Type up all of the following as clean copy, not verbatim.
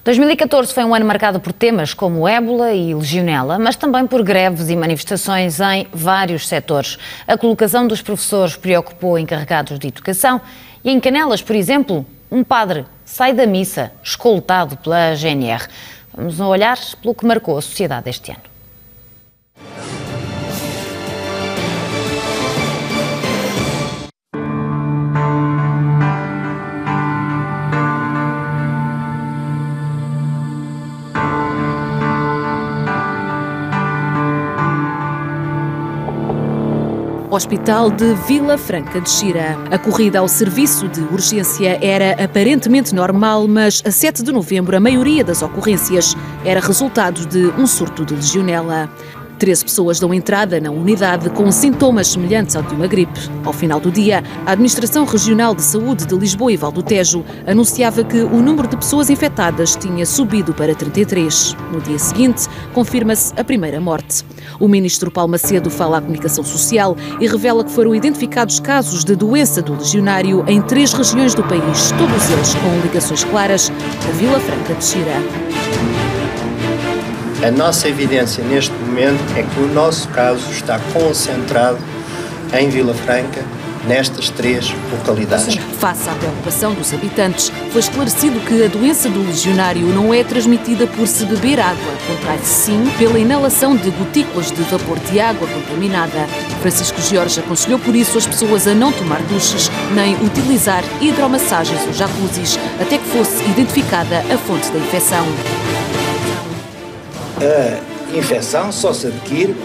2014 foi um ano marcado por temas como ébola e legionela, mas também por greves e manifestações em vários setores. A colocação dos professores preocupou encarregados de educação e em Canelas, por exemplo, um padre sai da missa escoltado pela GNR. Vamos olhar pelo que marcou a sociedade este ano. Hospital de Vila Franca de Xira. A corrida ao serviço de urgência era aparentemente normal, mas a 7 de novembro a maioria das ocorrências era resultado de um surto de legionela. 13 pessoas dão entrada na unidade com sintomas semelhantes ao de uma gripe. Ao final do dia, a Administração Regional de Saúde de Lisboa e Val do Tejo anunciava que o número de pessoas infectadas tinha subido para 33. No dia seguinte, confirma-se a primeira morte. O ministro Paulo Macedo fala à comunicação social e revela que foram identificados casos de doença do legionário em 3 regiões do país, todos eles com ligações claras a Vila Franca de Xira. A nossa evidência neste momento é que o nosso caso está concentrado em Vila Franca, nestas 3 localidades. Face à preocupação dos habitantes, foi esclarecido que a doença do legionário não é transmitida por se beber água, contrai-se sim pela inalação de gotículas de vapor de água contaminada. Francisco Jorge aconselhou por isso as pessoas a não tomar duches nem utilizar hidromassagens ou jacuzzis até que fosse identificada a fonte da infecção. A infecção só se adquire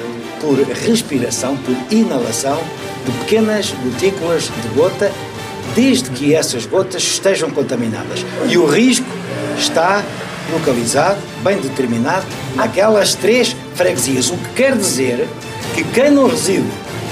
por respiração, por inalação de pequenas gotículas de gota, desde que essas gotas estejam contaminadas. E o risco está localizado, bem determinado, naquelas 3 freguesias. O que quer dizer que quem não reside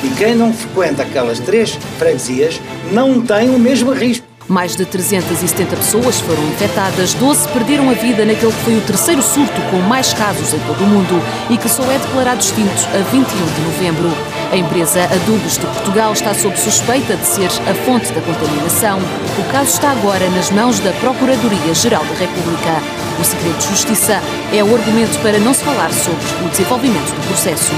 e quem não frequenta aquelas 3 freguesias não tem o mesmo risco. Mais de 370 pessoas foram infectadas, 12 perderam a vida naquele que foi o 3º surto com mais casos em todo o mundo e que só é declarado extinto a 21 de novembro. A empresa Adubos de Portugal está sob suspeita de ser a fonte da contaminação. O caso está agora nas mãos da Procuradoria-Geral da República. O segredo de justiça é o argumento para não se falar sobre o desenvolvimento do processo.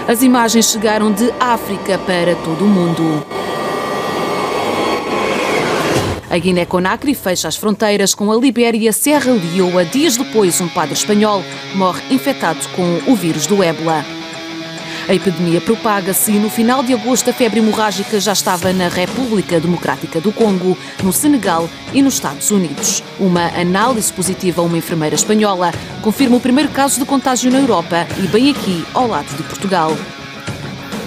As imagens chegaram de África para todo o mundo. A Guiné-Conakry fecha as fronteiras com a Libéria, Serra Leoa. Dias depois, um padre espanhol morre infectado com o vírus do ébola. A epidemia propaga-se e no final de agosto a febre hemorrágica já estava na República Democrática do Congo, no Senegal e nos Estados Unidos. Uma análise positiva a uma enfermeira espanhola confirma o primeiro caso de contágio na Europa e bem aqui, ao lado de Portugal.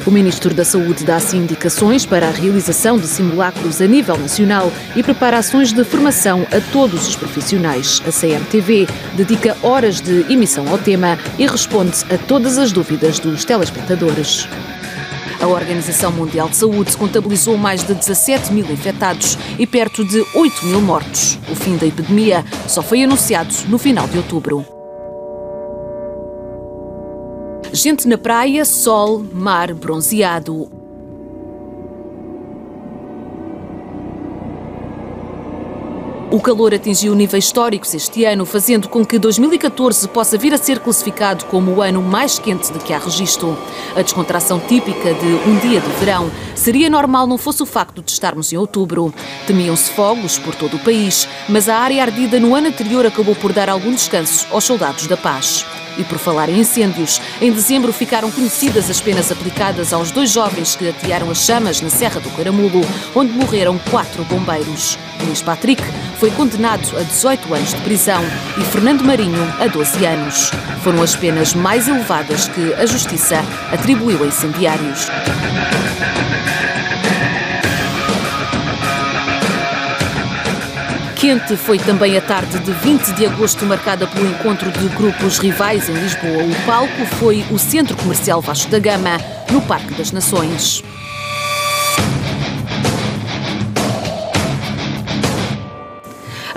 O Ministro da Saúde dá assim indicações para a realização de simulacros a nível nacional e prepara ações de formação a todos os profissionais. A CMTV dedica horas de emissão ao tema e responde a todas as dúvidas dos telespectadores. A Organização Mundial de Saúde contabilizou mais de 17 mil infectados e perto de 8 mil mortos. O fim da epidemia só foi anunciado no final de outubro. Gente na praia, sol, mar bronzeado. O calor atingiu níveis históricos este ano, fazendo com que 2014 possa vir a ser classificado como o ano mais quente de que há registro. A descontração típica de um dia de verão seria normal não fosse o facto de estarmos em outubro. Temiam-se fogos por todo o país, mas a área ardida no ano anterior acabou por dar algum descanso aos soldados da paz. E por falar em incêndios, em dezembro ficaram conhecidas as penas aplicadas aos 2 jovens que atearam as chamas na Serra do Caramulo, onde morreram 4 bombeiros. Luís Patrick foi condenado a 18 anos de prisão e Fernando Marinho a 12 anos. Foram as penas mais elevadas que a Justiça atribuiu a incendiários. Quente foi também a tarde de 20 de agosto, marcada pelo encontro de grupos rivais em Lisboa. O palco foi o Centro Comercial Vasco da Gama, no Parque das Nações.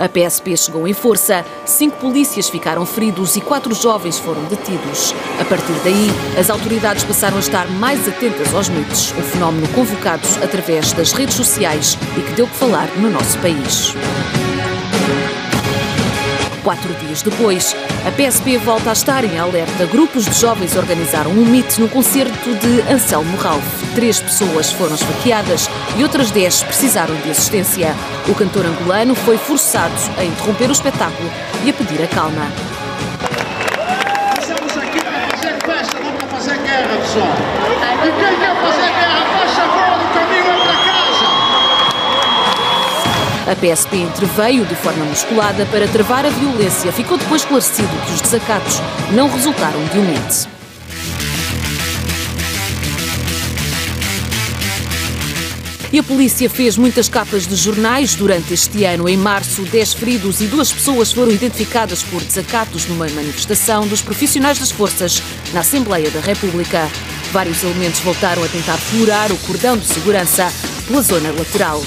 A PSP chegou em força, 5 polícias ficaram feridos e 4 jovens foram detidos. A partir daí, as autoridades passaram a estar mais atentas aos mitos, um fenómeno convocado através das redes sociais e que deu que falar no nosso país. 4 dias depois, a PSP volta a estar em alerta. Grupos de jovens organizaram um mito no concerto de Anselmo Ralph. 3 pessoas foram esfaqueadas e outras 10 precisaram de assistência. O cantor angolano foi forçado a interromper o espetáculo e a pedir a calma. Estamos aqui para fazer festa, não para fazer guerra, pessoal. E quem quer fazer guerra, faz favor do caminho para casa. A PSP interveio de forma musculada para travar a violência. Ficou depois esclarecido que os desacatos não resultaram de um mito. E a polícia fez muitas capas de jornais durante este ano. Em março, 10 feridos e 2 pessoas foram identificadas por desacatos numa manifestação dos profissionais das forças na Assembleia da República. Vários elementos voltaram a tentar furar o cordão de segurança pela zona lateral.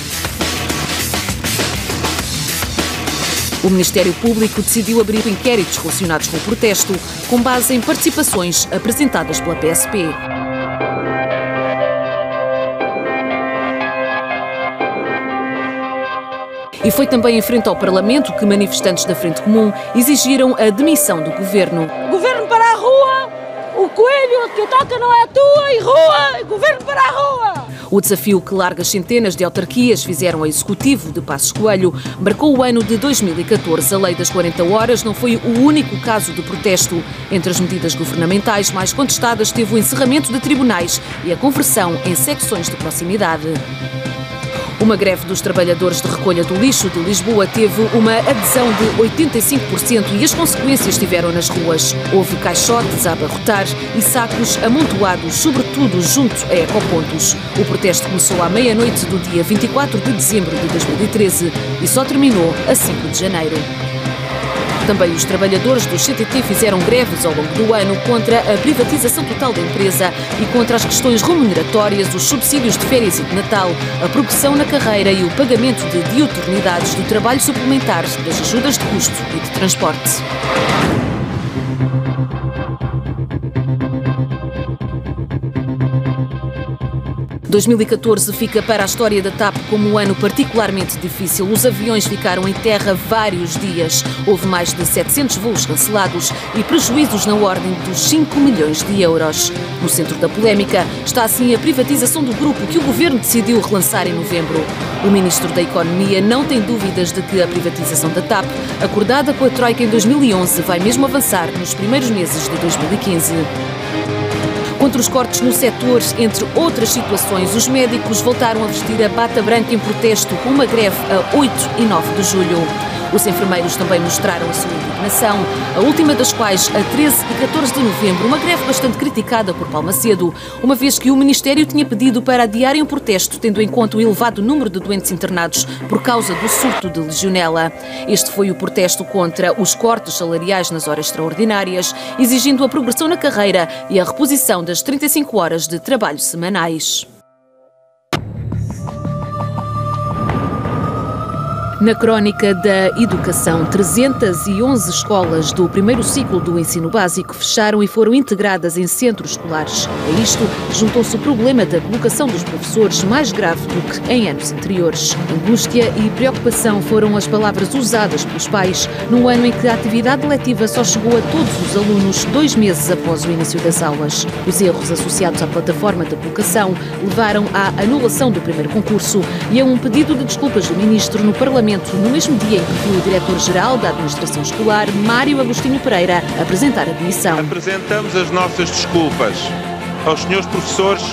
O Ministério Público decidiu abrir inquéritos relacionados com o protesto, com base em participações apresentadas pela PSP. E foi também em frente ao Parlamento que manifestantes da Frente Comum exigiram a demissão do governo. Governo para a rua! O coelho que toca não é tua e rua! Governo para a rua! O desafio que largas centenas de autarquias fizeram ao Executivo de Passos Coelho marcou o ano de 2014. A Lei das 40 Horas não foi o único caso de protesto. Entre as medidas governamentais mais contestadas teve o encerramento de tribunais e a conversão em secções de proximidade. Uma greve dos trabalhadores de recolha do lixo de Lisboa teve uma adesão de 85% e as consequências estiveram nas ruas. Houve caixotes a abarrotar e sacos amontoados, sobretudo junto a ecopontos. O protesto começou à meia-noite do dia 24 de dezembro de 2013 e só terminou a 5 de janeiro. Também os trabalhadores do CTT fizeram greves ao longo do ano contra a privatização total da empresa e contra as questões remuneratórias, os subsídios de férias e de Natal, a progressão na carreira e o pagamento de diuturnidades, do trabalho suplementar, das ajudas de custo e de transporte. 2014 fica para a história da TAP como um ano particularmente difícil. Os aviões ficaram em terra vários dias. Houve mais de 700 voos cancelados e prejuízos na ordem dos 5 milhões de euros. No centro da polémica está assim a privatização do grupo que o governo decidiu relançar em novembro. O ministro da Economia não tem dúvidas de que a privatização da TAP, acordada com a Troika em 2011, vai mesmo avançar nos primeiros meses de 2015. Contra os cortes no setor, entre outras situações, os médicos voltaram a vestir a bata branca em protesto com uma greve a 8 e 9 de julho. Os enfermeiros também mostraram a sua indignação, a última das quais a 13 e 14 de novembro, uma greve bastante criticada por Palmacedo, uma vez que o Ministério tinha pedido para adiarem o protesto, tendo em conta o elevado número de doentes internados por causa do surto de legionela. Este foi o protesto contra os cortes salariais nas horas extraordinárias, exigindo a progressão na carreira e a reposição das 35 horas de trabalho semanais. Na crónica da educação, 311 escolas do primeiro ciclo do ensino básico fecharam e foram integradas em centros escolares. A isto juntou-se o problema da colocação dos professores, mais grave do que em anos anteriores. Angústia e preocupação foram as palavras usadas pelos pais num ano em que a atividade letiva só chegou a todos os alunos 2 meses após o início das aulas. Os erros associados à plataforma de colocação levaram à anulação do primeiro concurso e a um pedido de desculpas do ministro no Parlamento no mesmo dia em que viu o diretor-geral da Administração Escolar, Mário Agostinho Pereira, apresentar a demissão. Apresentamos as nossas desculpas aos senhores professores,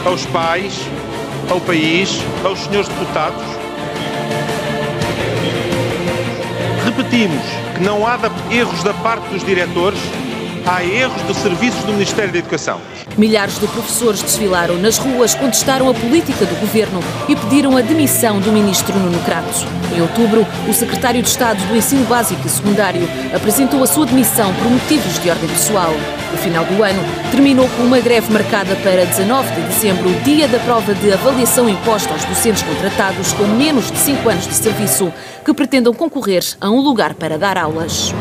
aos pais, ao país, aos senhores deputados. Repetimos que não há erros da parte dos diretores há erros de serviços do Ministério da Educação. Milhares de professores desfilaram nas ruas, contestaram a política do governo e pediram a demissão do ministro Nuno Crato. Em outubro, o secretário de Estado do Ensino Básico e Secundário apresentou a sua demissão por motivos de ordem pessoal. O final do ano terminou com uma greve marcada para 19 de dezembro, dia da prova de avaliação imposta aos docentes contratados com menos de 5 anos de serviço que pretendam concorrer a um lugar para dar aulas.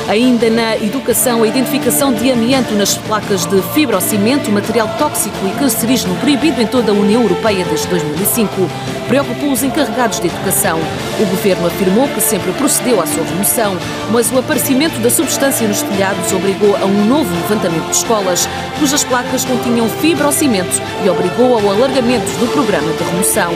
Ainda na educação, a identificação de amianto nas placas de fibrocimento, material tóxico e cancerígeno proibido em toda a União Europeia desde 2005, preocupou os encarregados de educação. O governo afirmou que sempre procedeu à sua remoção, mas o aparecimento da substância nos telhados obrigou a um novo levantamento de escolas, cujas placas continham fibrocimento e obrigou ao alargamento do programa de remoção.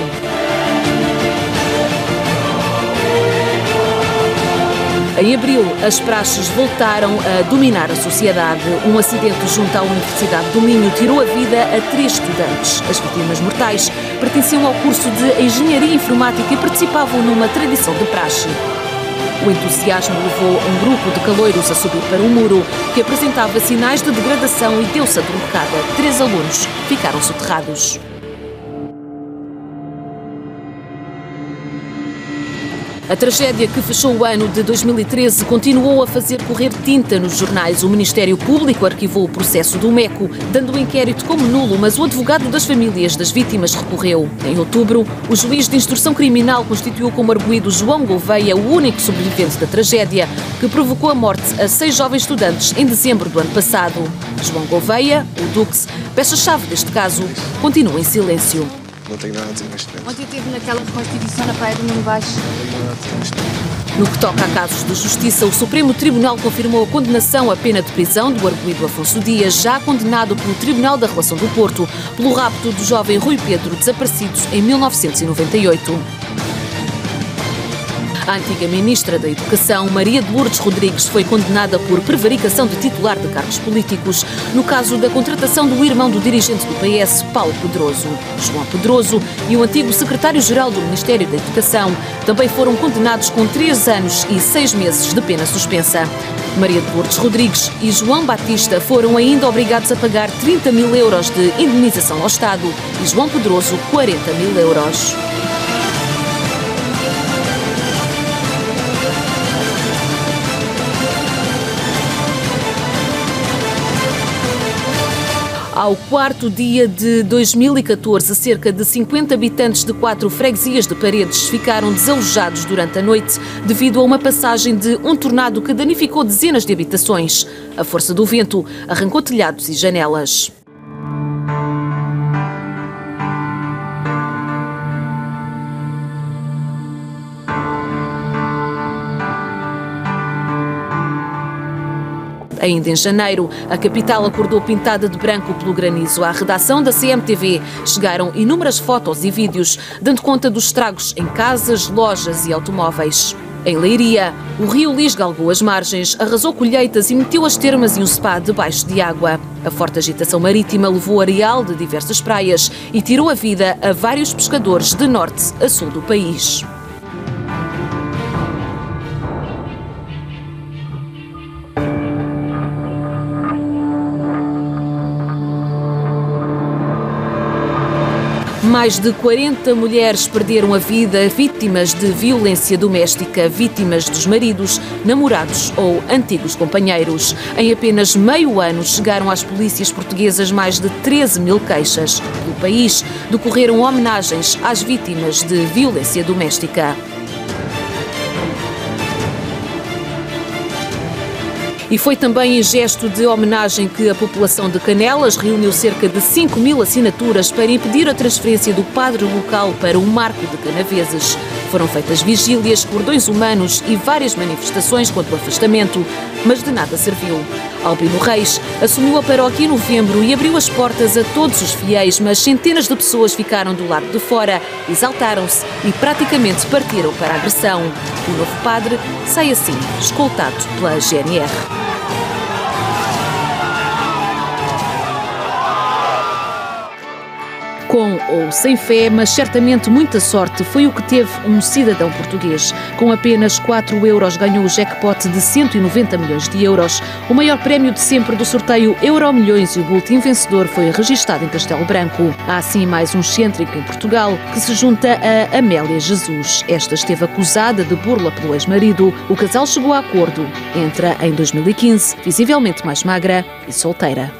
Em abril, as praxes voltaram a dominar a sociedade. Um acidente junto à Universidade do Minho tirou a vida a 3 estudantes. As vítimas mortais pertenciam ao curso de Engenharia Informática e participavam numa tradição de praxe. O entusiasmo levou um grupo de caloiros a subir para um muro que apresentava sinais de degradação e deu-se a troncada. 3 alunos ficaram soterrados. A tragédia que fechou o ano de 2013 continuou a fazer correr tinta nos jornais. O Ministério Público arquivou o processo do MECO, dando o inquérito como nulo, mas o advogado das famílias das vítimas recorreu. Em outubro, o juiz de instrução criminal constituiu como arguido João Gouveia, o único sobrevivente da tragédia, que provocou a morte a 6 jovens estudantes em dezembro do ano passado. João Gouveia, o Dux, peça-chave deste caso, continua em silêncio. Não tenho nada a dizer neste momento. Ontem esteve naquela reconstituição na Praia do Menino Baixo. Não tenho nada a dizer neste momento. No que toca a casos de justiça, o Supremo Tribunal confirmou a condenação à pena de prisão do arguido Afonso Dias, já condenado pelo Tribunal da Relação do Porto, pelo rapto do jovem Rui Pedro, desaparecido em 1998. A antiga ministra da Educação, Maria de Lourdes Rodrigues, foi condenada por prevaricação de titular de cargos políticos no caso da contratação do irmão do dirigente do PS, Paulo Pedroso. João Pedroso e o antigo secretário-geral do Ministério da Educação também foram condenados com 3 anos e 6 meses de pena suspensa. Maria de Lourdes Rodrigues e João Batista foram ainda obrigados a pagar 30 mil euros de indemnização ao Estado e João Pedroso 40 mil euros. Ao 4º dia de 2014, cerca de 50 habitantes de 4 freguesias de Paredes ficaram desalojados durante a noite devido a uma passagem de um tornado que danificou dezenas de habitações. A força do vento arrancou telhados e janelas. Ainda em janeiro, a capital acordou pintada de branco pelo granizo. À redação da CMTV chegaram inúmeras fotos e vídeos, dando conta dos estragos em casas, lojas e automóveis. Em Leiria, o rio Lis galgou as margens, arrasou colheitas e meteu as termas e um spa debaixo de água. A forte agitação marítima levou areal de diversas praias e tirou a vida a vários pescadores de norte a sul do país. Mais de 40 mulheres perderam a vida vítimas de violência doméstica, vítimas dos maridos, namorados ou antigos companheiros. Em apenas meio ano chegaram às polícias portuguesas mais de 13 mil queixas. No país decorreram homenagens às vítimas de violência doméstica. E foi também em gesto de homenagem que a população de Canelas reuniu cerca de 5 mil assinaturas para impedir a transferência do padre local para o Marco de Canaveses. Foram feitas vigílias, cordões humanos e várias manifestações contra o afastamento, mas de nada serviu. Albino Reis assumiu a paróquia em novembro e abriu as portas a todos os fiéis, mas centenas de pessoas ficaram do lado de fora, exaltaram-se e praticamente partiram para a agressão. O novo padre sai assim, escoltado pela GNR. Com ou sem fé, mas certamente muita sorte, foi o que teve um cidadão português. Com apenas 4 euros ganhou o jackpot de 190 milhões de euros, o maior prémio de sempre do sorteio Euromilhões, e o boletim vencedor foi registado em Castelo Branco. Há assim mais um excêntrico em Portugal que se junta a Amélia Jesus. Esta esteve acusada de burla pelo ex-marido. O casal chegou a acordo. Entra em 2015, visivelmente mais magra e solteira.